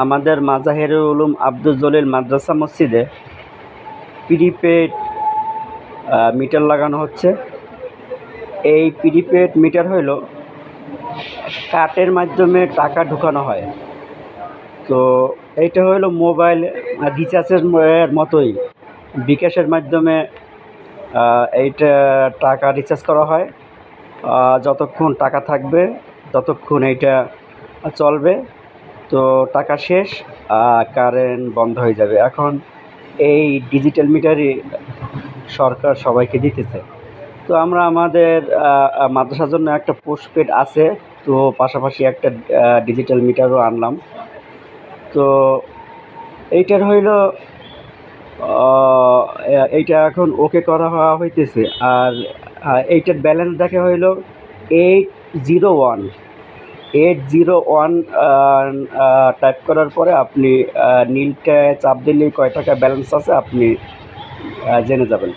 আমাদের মাজাহিরুল উলুম আব্দুল জলিল মাদ্রাসা মসজিদে prepaid metre লাগানো হচ্ছে। এই প্রিপেড মিটার হইল কার্ডের মাধ্যমে টাকা ঢোকানো হয়। তো এইটা হইল মোবাইল রিচার্জের মতোই বিকাশের মাধ্যমে এইটা টাকা রিচার্জ করা হয়। যতক্ষণ টাকা থাকবে ততক্ষণ এইটা চলবে। তো টাকা শেষ, কারেন্ট বন্ধ হয়ে যাবে। এখন এই ডিজিটাল মিটারই সরকার সবাইকে দিতেছে। তো আমরা আমাদের মাদ্রাসার জন্য একটা পোস্টপেড আছে, তো পাশাপাশি একটা ডিজিটাল মিটারও আনলাম। তো এইটার হইল এইটা এখন ওকে করা হইতেছে। আর এইটার ব্যালেন্স দেখা হইল 801 801 টাইপ করার পরে আপনি নীলটায় চাপ দিলেই কয় টাকা ব্যালেন্স আছে আপনি জেনে যাবেন।